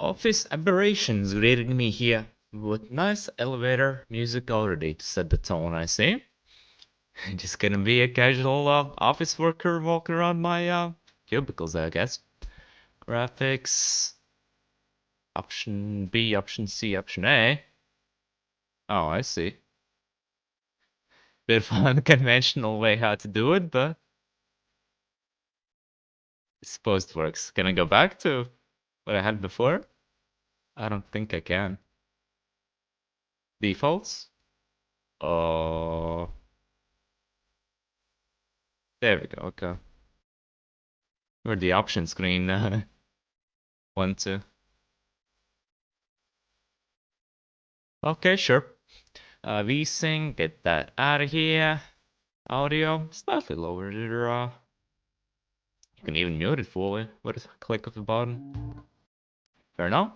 Office Aberrations greeting me here with nice elevator music already to set the tone, I see. Just gonna be a casual office worker walking around my cubicles, I guess. Graphics, option B, option C, option A. Oh, I see. Bit of an unconventional way how to do it, but I suppose it works. Can I go back to what I had before? I don't think I can. Defaults? Oh, there we go, okay. Where the option screen, one, two. Okay, sure. VSync, get that out of here. Audio, slightly lower there. You can even mute it fully with a click of the button. Fair enough.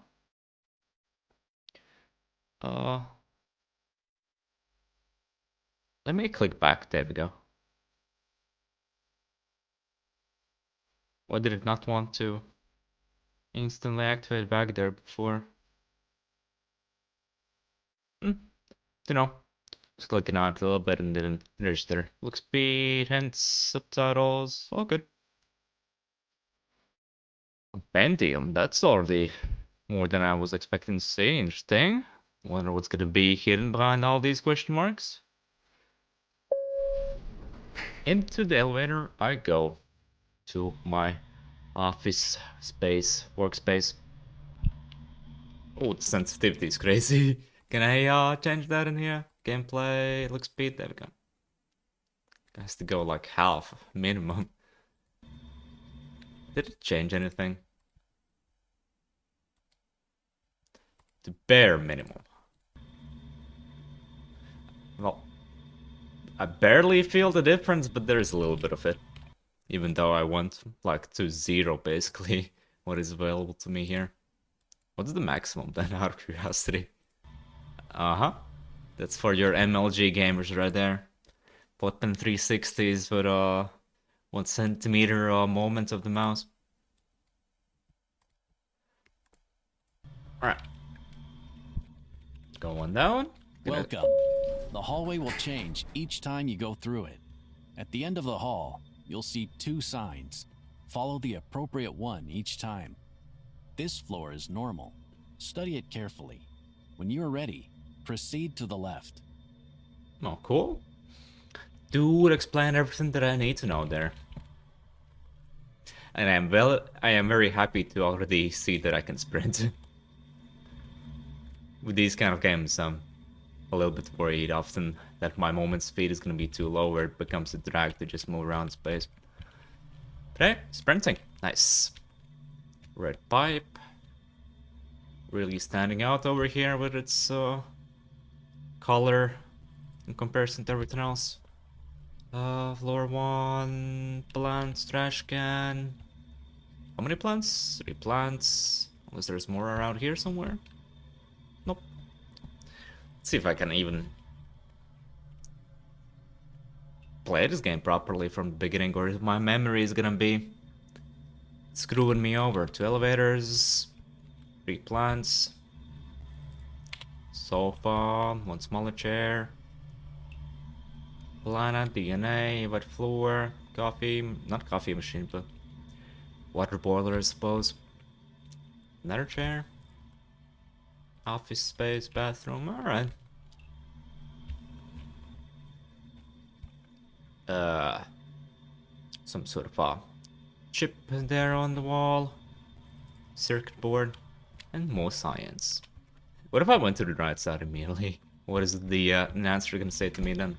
Uh, Let me click back. There we go. Why did it not want to instantly activate back there before? You know, just clicking on it a little bit and didn't register. Look speed, hence subtitles, all good. Pentium, that's already more than I was expecting to see. Interesting. Wonder what's gonna be hidden behind all these question marks. Into the elevator I go to my office space, workspace. Oh, the sensitivity is crazy. Can I change that in here? Gameplay, look speed, there we go. It has to go like half minimum. Did it change anything? The bare minimum. Well, I barely feel the difference, but there is a little bit of it. Even though I want like to zero basically what is available to me here. What's the maximum then, out of curiosity? Uh-huh. That's for your MLG gamers right there. Button 360s with 1 centimeter movement of the mouse. Alright. Going down. Welcome. The hallway will change each time you go through it. At the end of the hall, you'll see 2 signs. Follow the appropriate one each time. This floor is normal. Study it carefully. When you're ready, proceed to the left. Oh, cool. Dude, explain everything that I need to know there. And I am very happy to already see that I can sprint. With these kind of games, I'm a little bit worried often that my movement speed is gonna be too low where it becomes a drag to just move around space. But hey, sprinting. Nice. Red pipe. Really standing out over here with its color in comparison to everything else. Floor 1, plants, trash can. How many plants? 3 plants. Unless there's more around here somewhere. Nope. Let's see if I can even play this game properly from the beginning, or if my memory is gonna be screwing me over. 2 elevators, 3 plants, sofa, 1 smaller chair, planet, DNA, wet floor, coffee, not coffee machine, but water boiler, I suppose. Another chair, office space, bathroom, alright. Some sort of chip there on the wall, circuit board, and more science. What if I went to the right side immediately? What is the answer gonna say to me then?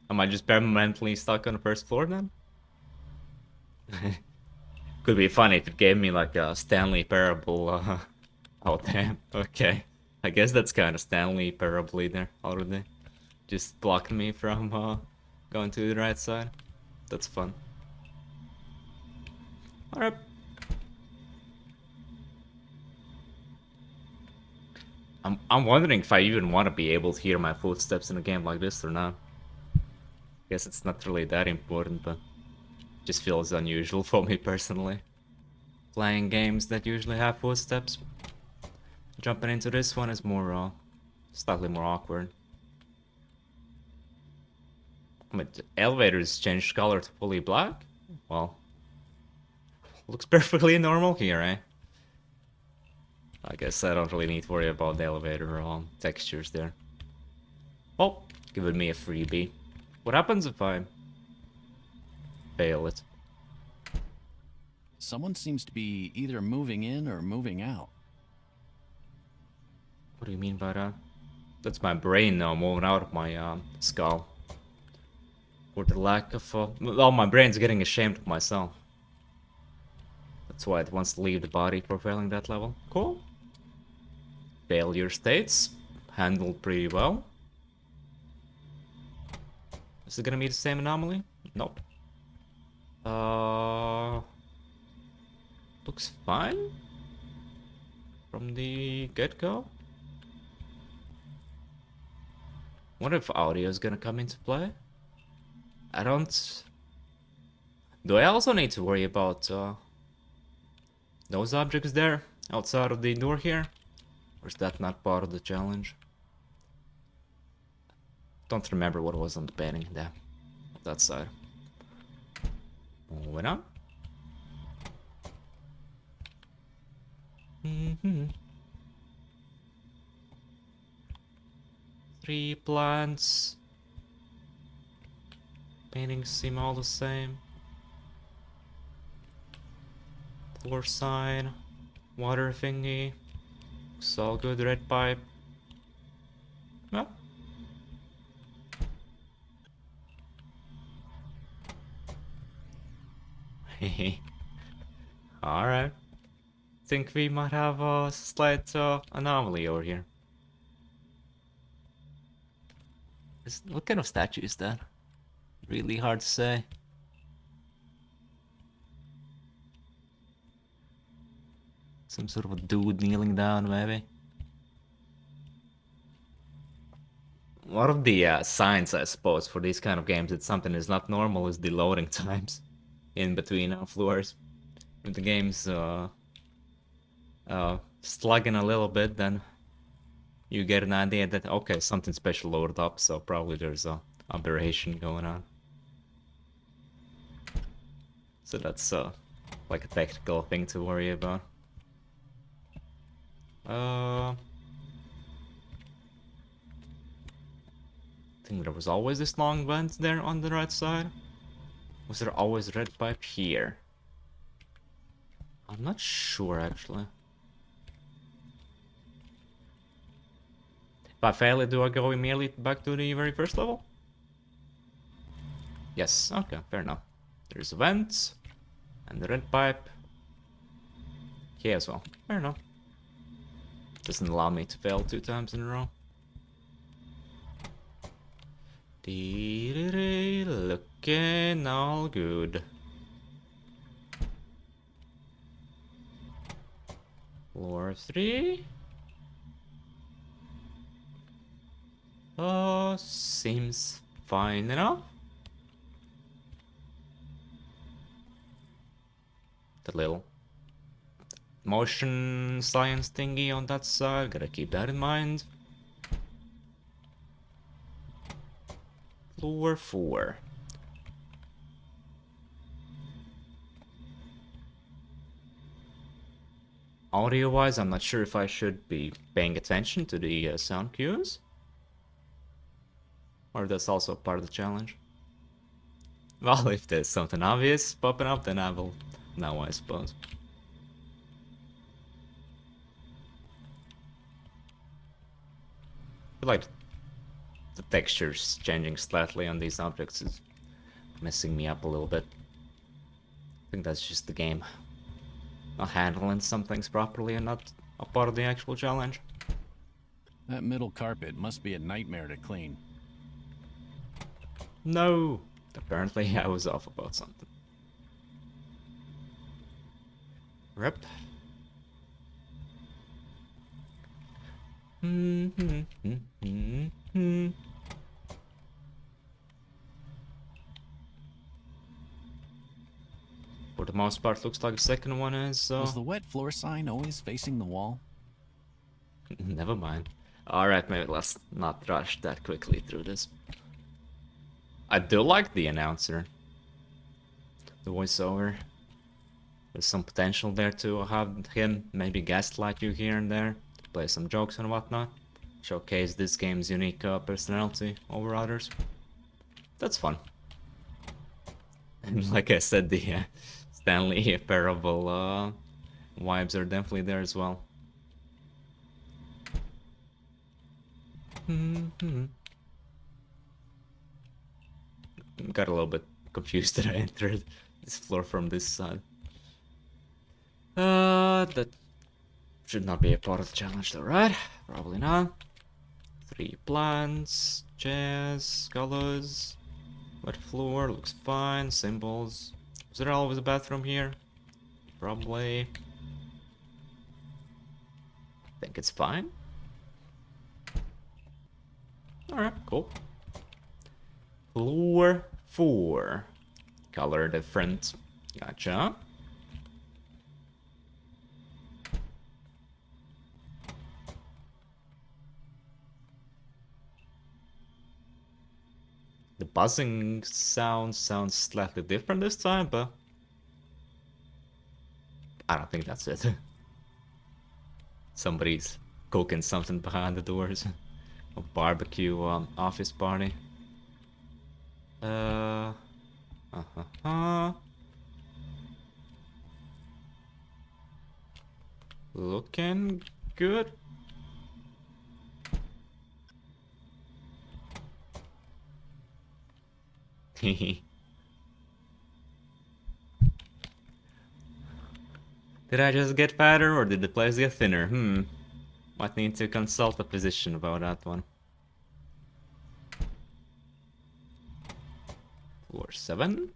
Am I just permanently stuck on the first floor then? Could be funny if it gave me like a Stanley Parable. Oh damn, okay. I guess that's kind of Stanley Parable there already. Just blocking me from going to the right side. That's fun. Alright. I'm wondering if I even want to be able to hear my footsteps in a game like this or not. Guess it's not really that important, but just feels unusual for me personally. Playing games that usually have footsteps. Jumping into this one is more, slightly more awkward. But the elevators changed color to fully black? Well, looks perfectly normal here, eh? I guess I don't really need to worry about the elevator textures there. Oh, giving me a freebie. What happens if I fail it? Someone seems to be either moving in or moving out. What do you mean by that? That's my brain now moving out of my skull. For the lack of... well, my brain's getting ashamed of myself. That's why it wants to leave the body for failing that level. Cool. Failure states. Handled pretty well. Is it gonna be the same anomaly? Nope. Looks fine. From the get-go. Wonder if audio is gonna come into play. I don't... Do I also need to worry about those objects there outside of the door here? Or is that not part of the challenge? Don't remember what was on the painting there. That side. Moving on. Three plants. Paintings seem all the same. Floor sign. Water thingy. Looks all good. Red pipe. Well. Alright. Think we might have a slight anomaly over here. What kind of statue is that? Really hard to say. Some sort of a dude kneeling down, maybe. One of the signs, I suppose, for these kind of games that something is not normal is the loading times in between floors. If the game's slugging a little bit, then you get an idea that, okay, something special loaded up, so probably there's a aberration going on. So that's like a technical thing to worry about. I think there was always this long vent there on the right side. Was there always a red pipe here? I'm not sure, actually. If I fail it, do I go immediately back to the very first level? Yes, okay, fair enough. There's a vent, and the red pipe. Here as well, fair enough. Doesn't allow me to fail 2 times in a row. Looking all good. Floor 3. Seems fine enough. The little motion science thingy on that side, gotta keep that in mind. Floor 4. Audio-wise, I'm not sure if I should be paying attention to the sound cues. Or that's also part of the challenge. Well, if there's something obvious popping up, then I will know, I suppose. I feel like the textures changing slightly on these objects is messing me up a little bit. I think that's just the game not handling some things properly and not a part of the actual challenge. That middle carpet must be a nightmare to clean. No! Apparently I was off about something. Rep. For the most part, looks like the second one is... Was the wet floor sign always facing the wall? Never mind. Alright, maybe let's not rush that quickly through this. I do like the announcer. The voiceover. There's some potential there to have him maybe gaslight you here and there. Play some jokes and whatnot. Showcase this game's unique personality over others. That's fun. And like I said, the Stanley Parable vibes are definitely there as well. Got a little bit confused that I entered this floor from this side. That should not be a part of the challenge though, right? Probably not. 3 plants, chairs, colors, wet floor, looks fine, symbols. Is there always a bathroom here? Probably. Think it's fine. Alright, cool. Floor 4. Color different. Gotcha. The buzzing sounds slightly different this time, but I don't think that's it. Somebody's cooking something behind the doors. A barbecue office party. Looking good. Did I just get fatter or did the place get thinner? Might need to consult a physician about that one. Floor 7.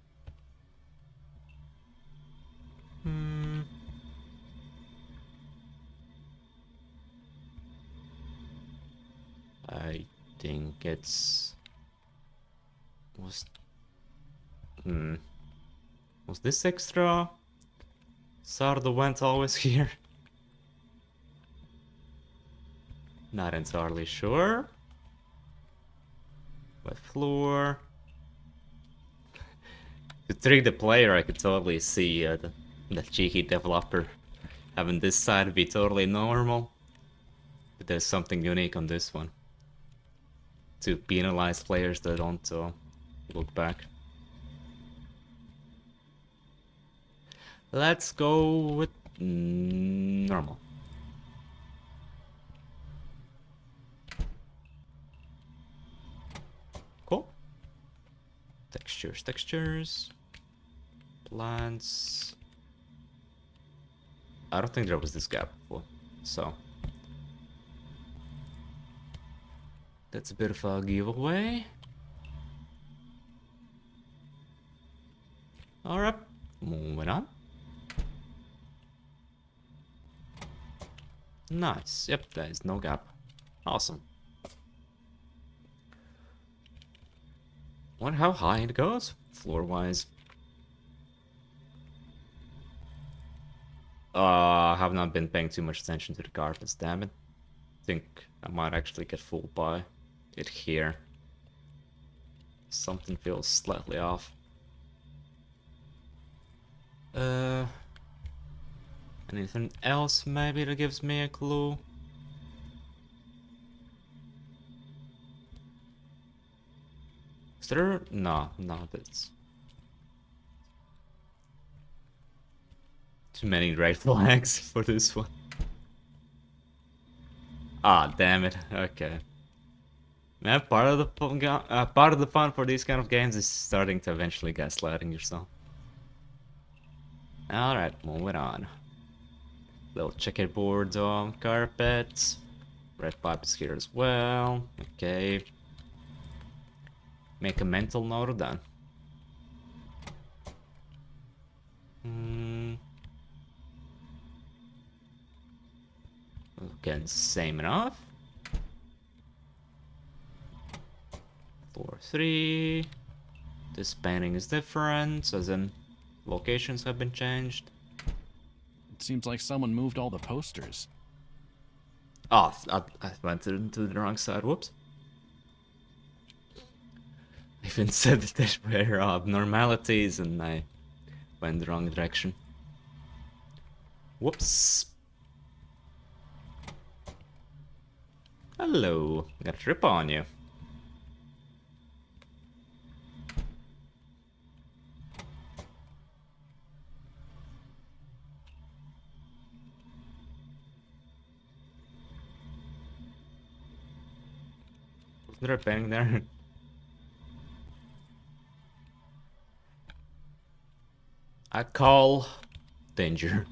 I think it's... Was this extra? Sardo went always here? Not entirely sure. Wet floor. To trick the player, I could totally see the cheeky developer having this side be totally normal. But there's something unique on this one. To penalize players that don't look back. Let's go with normal. Cool. Textures. Plants. I don't think there was this gap before, so that's a bit of a giveaway. Alright, moving on. Nice. Yep, there is no gap. Awesome. Wonder how high it goes, floor-wise. I have not been paying too much attention to the carpets, damn it. Think I might actually get fooled by it here. Something feels slightly off. Anything else maybe that gives me a clue? Is there? No, that's too many red flags for this one. Ah, damn it. Okay. Man, part of the fun for these kind of games is starting to eventually gaslighting yourself. Alright, moving on. Little checkerboard carpet. Red pipe is here as well. Okay. Make a mental note of that. Again, same enough. Floor 3. This painting is different, as in Locations have been changed. It seems like someone moved all the posters. Oh, I went to the wrong side. Whoops. I even said that there were abnormalities and I went the wrong direction. Whoops. Hello. Got a trip on you. Wasn't there a painting there? I call danger.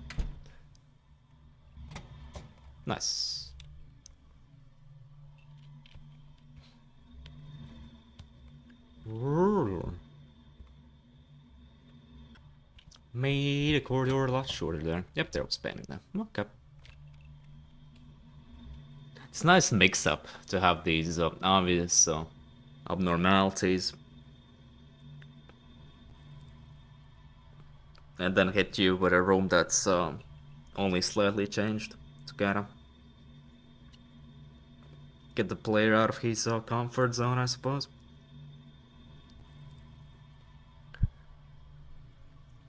Nice. Made a corridor a lot shorter there. Yep, there was painting there. Okay. It's a nice mix-up to have these obvious abnormalities. And then hit you with a room that's only slightly changed to kinda get the player out of his comfort zone, I suppose.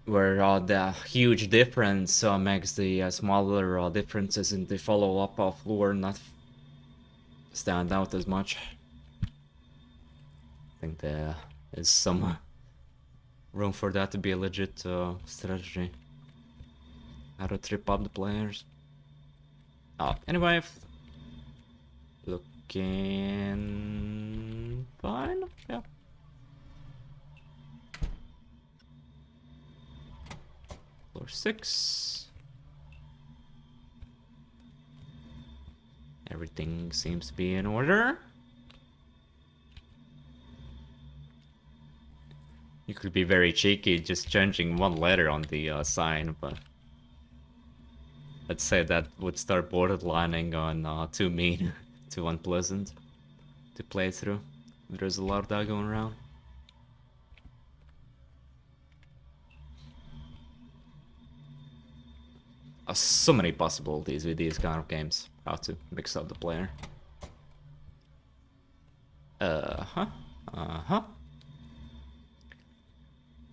Where the huge difference makes the smaller differences in the follow-up of lore not stand out as much. I think there is some room for that to be a legit strategy. How to trip up the players. Anyway, looking fine. Yeah. Floor 6. Everything seems to be in order. You could be very cheeky just changing one letter on the sign, but let's say that would start borderlining on too mean, too unpleasant to play through. There's a lot of that going around. So many possibilities with these kind of games. How to mix up the player.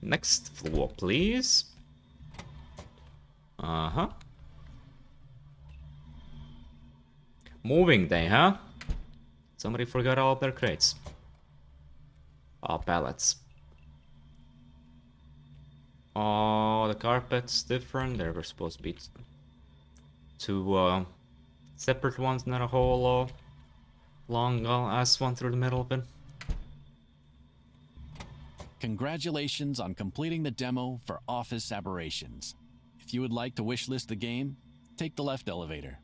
Next floor, please. Moving day, huh? Somebody forgot all of their crates. Pallets. Oh, the carpet's different. There were supposed to be two separate ones, not a whole long ass one through the middle of it. Congratulations on completing the demo for Office Aberrations. If you would like to wishlist the game, take the left elevator.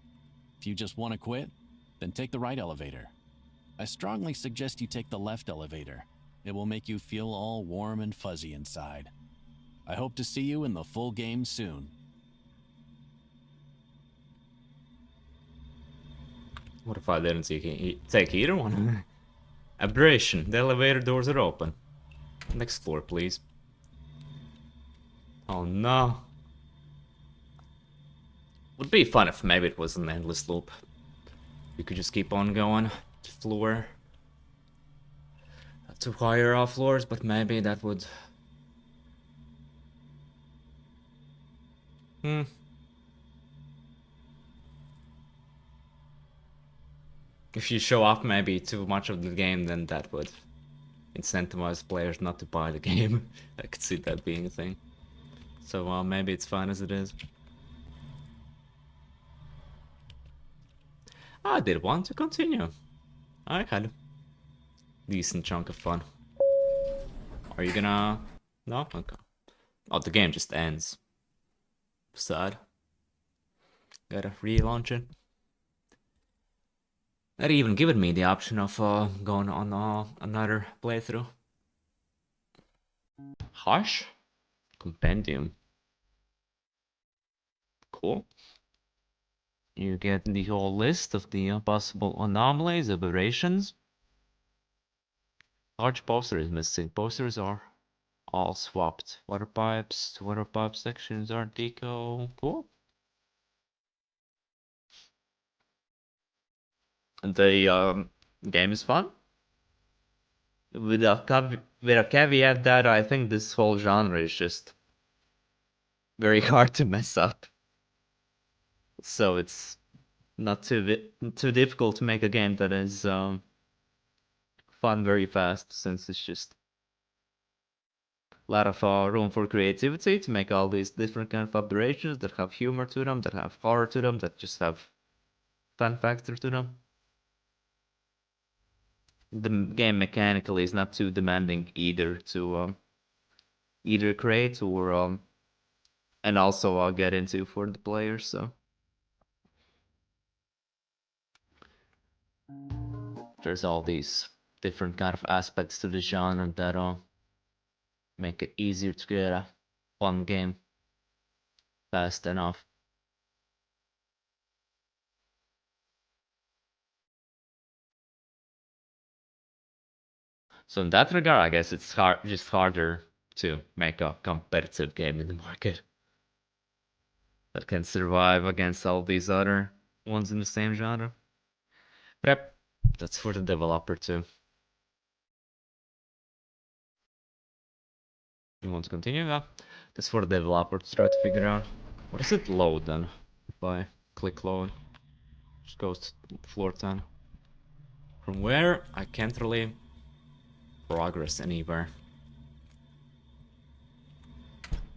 If you just want to quit, then take the right elevator. I strongly suggest you take the left elevator. It will make you feel all warm and fuzzy inside. I hope to see you in the full game soon. What if I didn't take either one? Aberration. The elevator doors are open. Next floor, please. Oh no. Would be fun if maybe it was an endless loop. You could just keep on going to floor. To higher floors, but maybe that would... If you show off maybe too much of the game, then that would incentivize players not to buy the game. I could see that being a thing. So maybe it's fine as it is. I did want to continue. I had a decent chunk of fun. Are you gonna... No? Okay. Oh, the game just ends. Sad. Gotta relaunch it. Not even given me the option of going on another playthrough. Hush? Compendium. Cool. You get the whole list of the possible anomalies, aberrations. Large poster is missing. Posters are all swapped. Water pipes to water pipe sections are deco. Cool. The game is fun. With a caveat that I think this whole genre is just very hard to mess up. So it's not too difficult to make a game that is fun very fast, since it's just a lot of room for creativity to make all these different kind of aberrations that have humor to them, that have horror to them, that just have fun factor to them. The game mechanically is not too demanding either to either create or and also get into for the players. So there's all these different kind of aspects to the genre that make it easier to get a fun game fast enough. So in that regard, I guess it's just harder to make a competitive game in the market that can survive against all these other ones in the same genre. Yep, that's for the developer too. You want to continue? Yeah, that's for the developer to try to figure out. What does it load then? If I click load, just goes to floor 10. From where I can't really progress anywhere.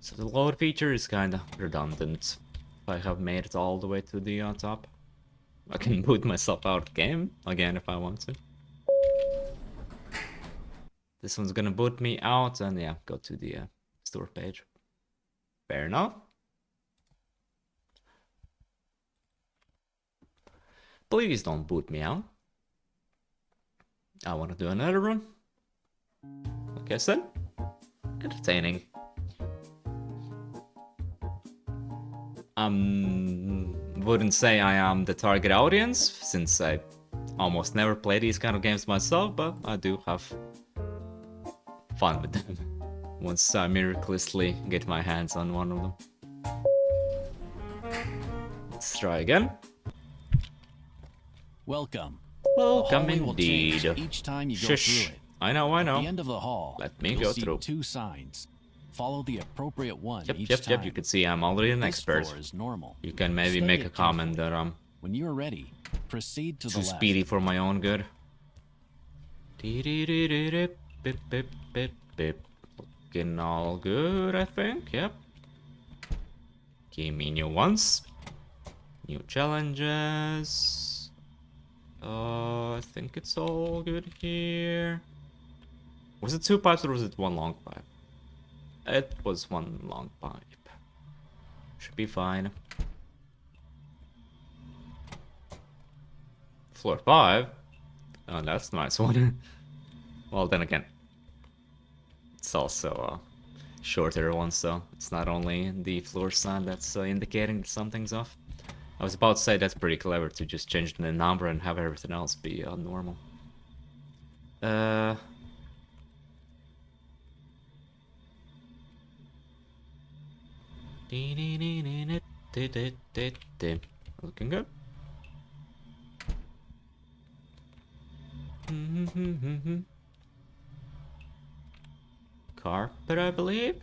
So the load feature is kinda redundant. If I have made it all the way to the top, I can boot myself out of the game again if I want to. This one's gonna boot me out and yeah, go to the store page. Fair enough. Please don't boot me out. I want to do another run. Like I said, entertaining. Wouldn't say I am the target audience, since I almost never play these kind of games myself, but I do have fun with them once I miraculously get my hands on one of them. Let's try again. Welcome. Welcome Will change indeed. each time you go Shush. through it. I know. At the end of the hall, Let me you'll go see through. 2 signs. Follow the appropriate one each Yep. time. You can see I'm already an This expert. floor is normal. You can maybe Study make a it comment carefully. that I'm When you are ready, proceed to too the left. speedy for my own good. Looking all good, I think. Yep. Give me new ones. New challenges. I think it's all good here. Was it 2 pipes or was it 1 long pipe? It was 1 long pipe. Should be fine. Floor 5. Oh, that's a nice one. Well, then again, it's also a shorter one, so it's not only the floor sign that's indicating that something's off. I was about to say that's pretty clever to just change the number and have everything else be normal. Looking good. Carpet, I believe.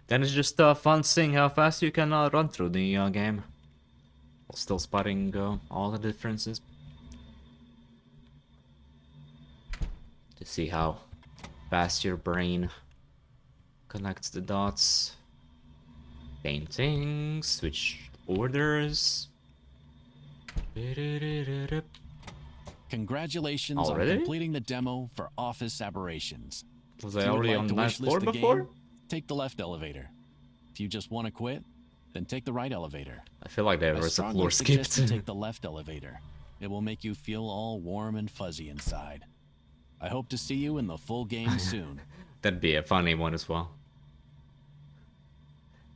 Then it's just fun seeing how fast you can run through the game, while still spotting all the differences. To see how fast your brain connects the dots. Paintings, switch orders. Congratulations Already? on completing the demo for Office Aberrations. Was If I you would already like on to the 9th wishlist floor the before? game, take the left elevator. If you just want to quit, then take the right elevator. I feel like there I was a strongly floor suggest skipped. you take the left elevator. It will make you feel all warm and fuzzy inside. I hope to see you in the full game soon. That'd be a funny one as well.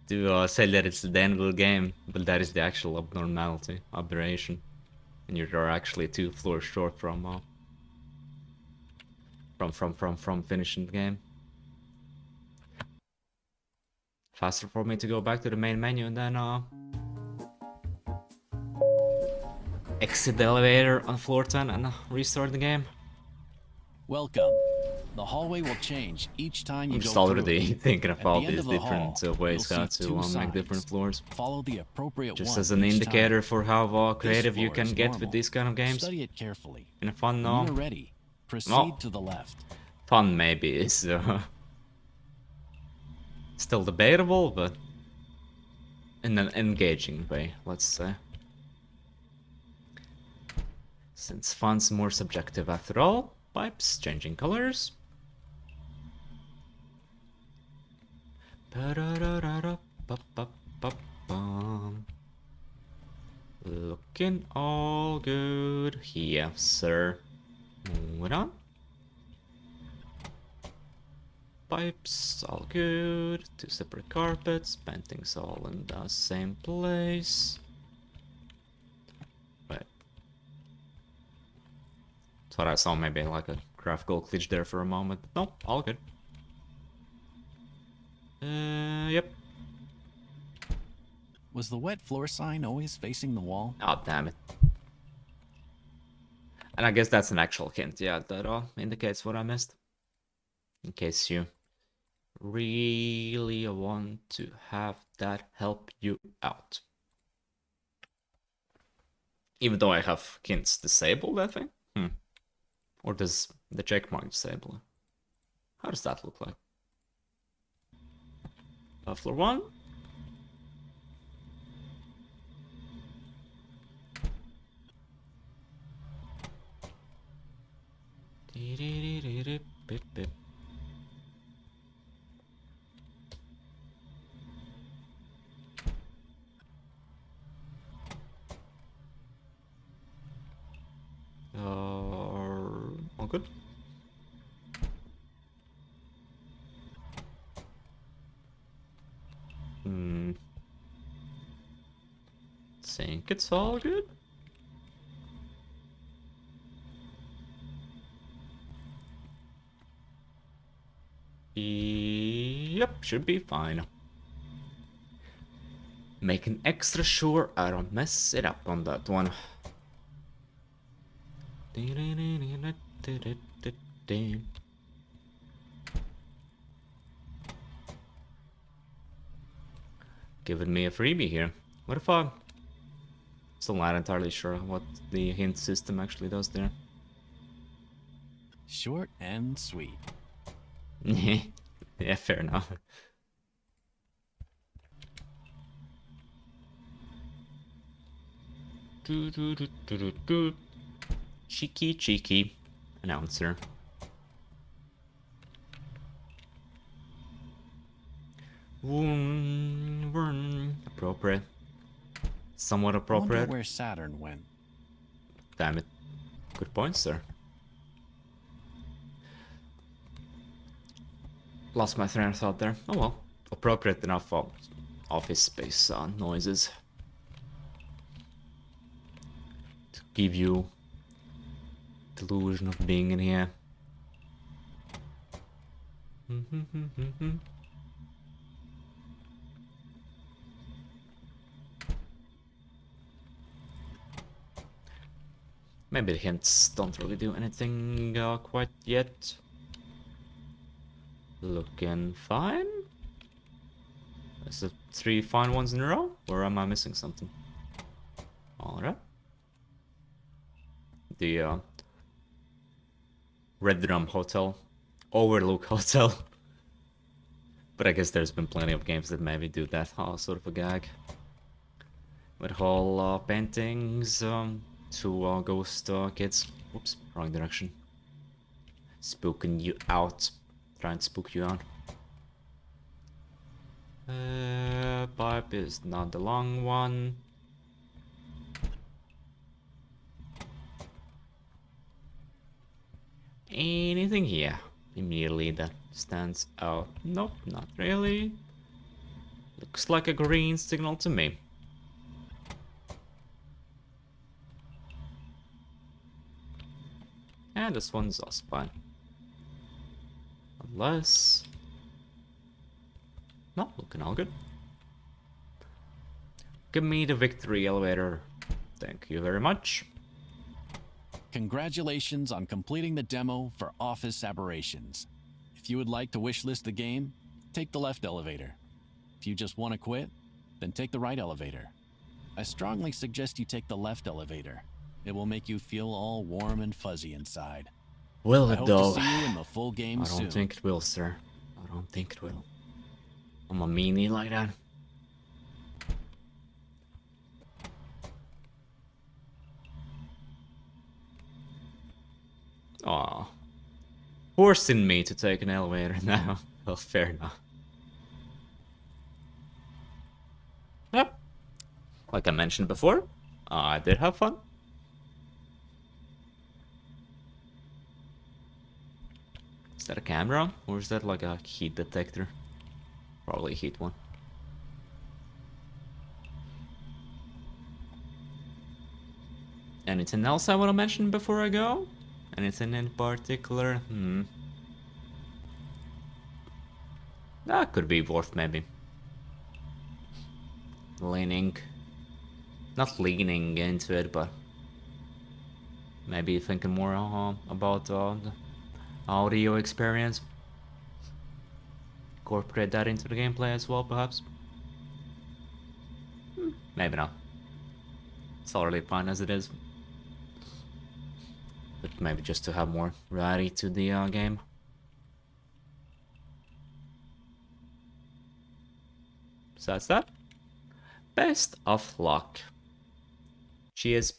To say that it's the end of the game, but that is the actual abnormality, aberration. And you're actually 2 floors short from from finishing the game. Faster for me to go back to the main menu and then exit the elevator on floor 10 and restart the game. Welcome. The hallway will change each time you I'm go just through already it. thinking At of all the end these of the different hall, ways you'll how see to two make different signs. floors. Follow the appropriate Just one as an each indicator time. for how This creative you floor can is get normal. with these kind of games. Study it carefully. In a fun, When you're ready, proceed well, to the left. fun maybe is still debatable, but in an engaging way, let's say. Since fun's more subjective after all. Pipes changing colors. Looking all good here, sir. Moving on. Pipes, all good. Two separate carpets. Paintings all in the same place. Right. Thought I saw maybe like a graphical glitch there for a moment. No, all good. Yep. Was the wet floor sign always facing the wall? Oh, damn it. And I guess that's an actual hint, yeah, that indicates what I missed. In case you really want to have that help you out. Even though I have hints disabled, I think. Or does the checkmark disable it? How does that look like? Floor 1. All good. Think it's all good. Yep, should be fine. Making extra sure I don't mess it up on that one. Giving me a freebie here. What if I... Still not entirely sure what the hint system actually does there. Short and sweet. Yeah, fair enough. Cheeky announcer. Appropriate. Somewhat I appropriate. wonder where Saturn went. Damn it. Good point, sir. Lost my train of thought there. Oh well. Appropriate enough for office space noises. To give you delusion of being in here. Maybe the hints don't really do anything quite yet. Looking fine. Is it 3 fine ones in a row? Or am I missing something? Alright. The Red Drum Hotel. Overlook Hotel. But I guess there's been plenty of games that maybe do that sort of a gag. With whole paintings to ghost kids. Whoops, wrong direction. Spooking you out. Trying to spook you out. Pipe is not the long one. Anything here immediately that stands out? Nope, not really. Looks like a green signal to me. And this one's also fine. less. No, looking all good. Give me the victory elevator. Thank you very much. Congratulations on completing the demo for Office Aberrations. If you would like to wishlist the game, take the left elevator. If you just want to quit, then take the right elevator. I strongly suggest you take the left elevator. It will make you feel all warm and fuzzy inside. Will I it hope though? to see you in the full game I soon. don't think it will, sir. I don't think it will. I'm a meanie like that. Aw. Forcing me to take an elevator now. Well, fair enough. Yep. Like I mentioned before, I did have fun. Is that a camera? Or is that like a heat detector? Probably a heat one. Anything else I want to mention before I go? Anything in particular? That could be worth maybe leaning, not leaning into it, but maybe thinking more about the audio experience. Incorporate that into the gameplay as well, perhaps. Maybe not. It's already fine as it is. But maybe just to have more variety to the game. Besides that, best of luck. Cheers.